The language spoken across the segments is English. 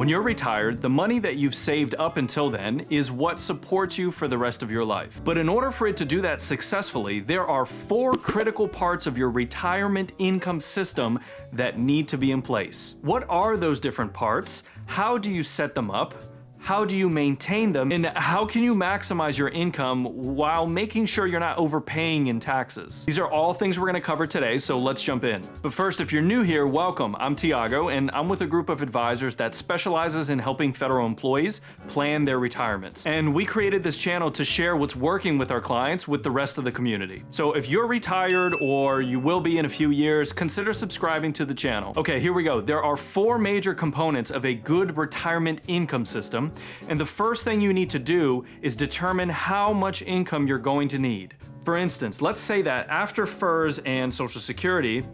When you're retired, the money that you've saved up until then is what supports you for the rest of your life. But in order for it to do that successfully, there are 4 critical parts of your retirement income system that need to be in place. What are those different parts? How do you set them up? How do you maintain them? And how can you maximize your income while making sure you're not overpaying in taxes? These are all things we're gonna cover today, so let's jump in. But first, if you're new here, welcome. I'm Thiago, and I'm with a group of advisors that specializes in helping federal employees plan their retirements. And we created this channel to share what's working with our clients with the rest of the community. So if you're retired or you will be in a few years, consider subscribing to the channel. Okay, here we go. There are 4 major components of a good retirement income system. And the first thing you need to do is determine how much income you're going to need. For instance, let's say that after FERS and Social Security,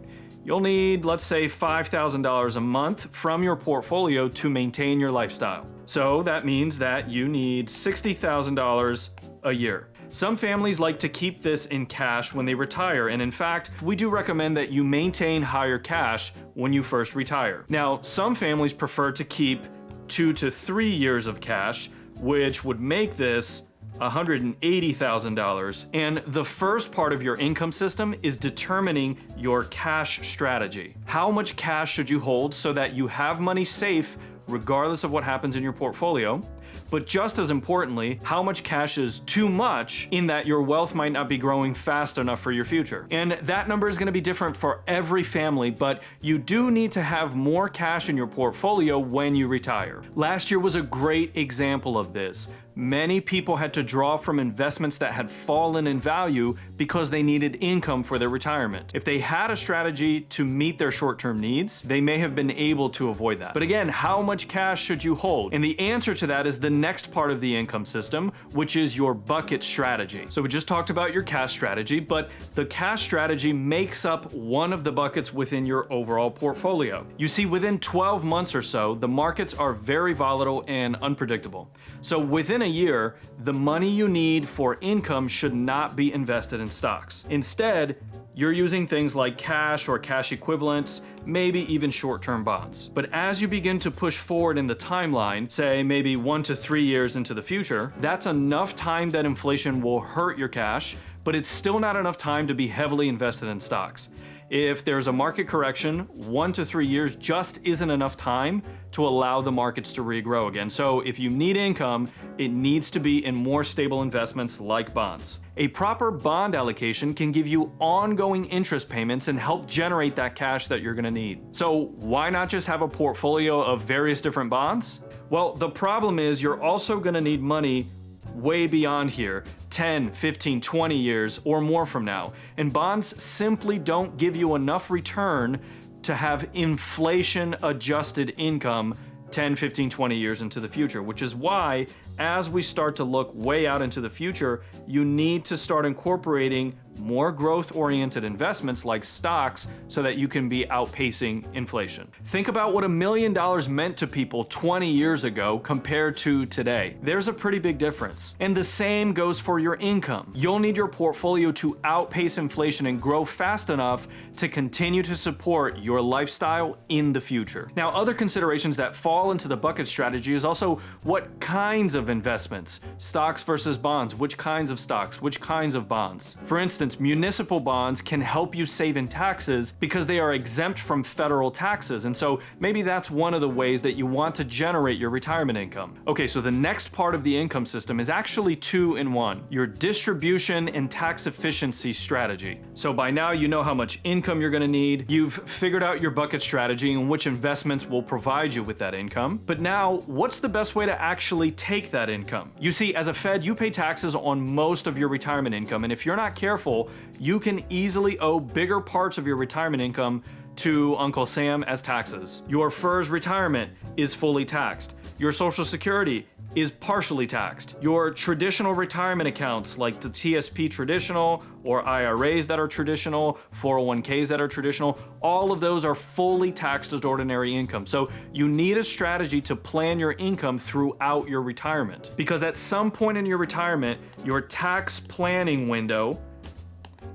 you'll need, let's say, $5,000 a month from your portfolio to maintain your lifestyle. So that means that you need $60,000 a year. Some families like to keep this in cash when they retire, and in fact, we do recommend that you maintain higher cash when you first retire. Now, some families prefer to keep 2 to 3 years of cash, which would make this $180,000. And the first part of your income system is determining your cash strategy. How much cash should you hold so that you have money safe regardless of what happens in your portfolio? But just as importantly, how much cash is too much in that your wealth might not be growing fast enough for your future. And that number is going to be different for every family, but you do need to have more cash in your portfolio when you retire. Last year was a great example of this. Many people had to draw from investments that had fallen in value because they needed income for their retirement. If they had a strategy to meet their short-term needs, they may have been able to avoid that. But again, how much cash should you hold? And the answer to that is the next part of the income system, which is your bucket strategy. So we just talked about your cash strategy, but the cash strategy makes up one of the buckets within your overall portfolio. You see, within 12 months or so, the markets are very volatile and unpredictable. So within a year, the money you need for income should not be invested in stocks. Instead, you're using things like cash or cash equivalents, maybe even short-term bonds. But as you begin to push forward in the timeline, say maybe 1 to 3 years into the future, that's enough time that inflation will hurt your cash, but it's still not enough time to be heavily invested in stocks. If there's a market correction, 1 to 3 years just isn't enough time to allow the markets to regrow again. So if you need income, it needs to be in more stable investments like bonds. A proper bond allocation can give you ongoing interest payments and help generate that cash that you're gonna need. So why not just have a portfolio of various different bonds? Well, the problem is you're also gonna need money way beyond here, 10, 15, 20 years or more from now. And bonds simply don't give you enough return to have inflation-adjusted income 10, 15, 20 years into the future, which is why, as we start to look way out into the future, you need to start incorporating more growth-oriented investments like stocks so that you can be outpacing inflation. Think about what $1 million meant to people 20 years ago compared to today. There's a pretty big difference. And the same goes for your income. You'll need your portfolio to outpace inflation and grow fast enough to continue to support your lifestyle in the future. Now, other considerations that fall into the bucket strategy is also what kinds of investments, stocks versus bonds, which kinds of stocks, which kinds of bonds. For instance, municipal bonds can help you save in taxes because they are exempt from federal taxes, and so maybe that's one of the ways that you want to generate your retirement income. Okay, so the next part of the income system is actually 2 in 1, your distribution and tax efficiency strategy. So by now you know how much income you're gonna need, you've figured out your bucket strategy and which investments will provide you with that income, but now what's the best way to actually take that income? You see, as a Fed, you pay taxes on most of your retirement income, and if you're not careful, you can easily owe bigger parts of your retirement income to Uncle Sam as taxes. Your FERS retirement is fully taxed. Your Social Security is partially taxed. Your traditional retirement accounts like the TSP traditional or IRAs that are traditional, 401ks that are traditional, all of those are fully taxed as ordinary income. So you need a strategy to plan your income throughout your retirement, because at some point in your retirement, your tax planning window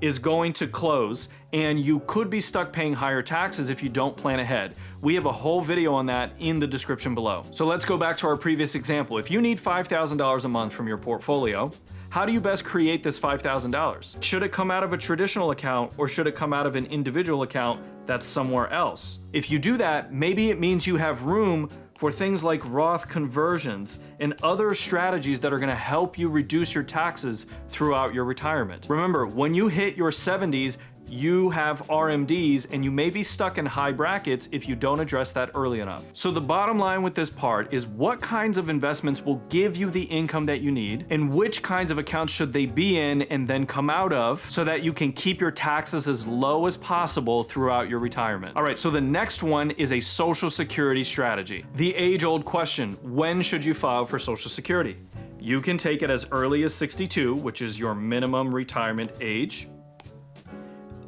is going to close, and you could be stuck paying higher taxes if you don't plan ahead. We have a whole video on that in the description below. So let's go back to our previous example. If you need $5,000 a month from your portfolio, how do you best create this $5,000? Should it come out of a traditional account, or should it come out of an individual account that's somewhere else? If you do that, maybe it means you have room for things like Roth conversions and other strategies that are going to help you reduce your taxes throughout your retirement. Remember, when you hit your 70s, you have RMDs, and you may be stuck in high brackets if you don't address that early enough. So the bottom line with this part is, what kinds of investments will give you the income that you need, and which kinds of accounts should they be in and then come out of, so that you can keep your taxes as low as possible throughout your retirement. All right, so the next one is a Social Security strategy. The age-old question, when should you file for Social Security? You can take it as early as 62, which is your minimum retirement age,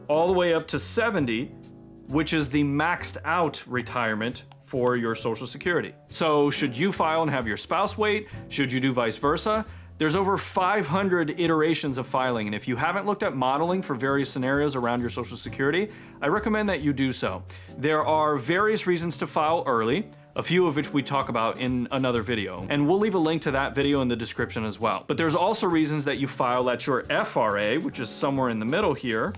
all the way up to 70, which is the maxed out retirement for your Social Security. So should you file and have your spouse wait? Should you do vice versa? There's over 500 iterations of filing, and if you haven't looked at modeling for various scenarios around your Social Security, I recommend that you do so. There are various reasons to file early, a few of which we talk about in another video, and we'll leave a link to that video in the description as well. But there's also reasons that you file at your FRA, which is somewhere in the middle here,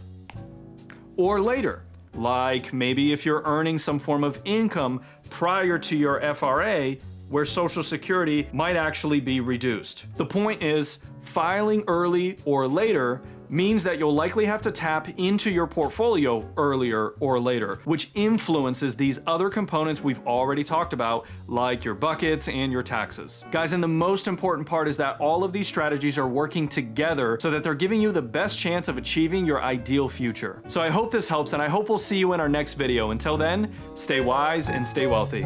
or later, like maybe if you're earning some form of income prior to your FRA, where Social Security might actually be reduced. The point is, filing early or later means that you'll likely have to tap into your portfolio earlier or later, which influences these other components we've already talked about, like your buckets and your taxes. Guys, and the most important part is that all of these strategies are working together so that they're giving you the best chance of achieving your ideal future. So I hope this helps, and I hope we'll see you in our next video. Until then, stay wise and stay wealthy.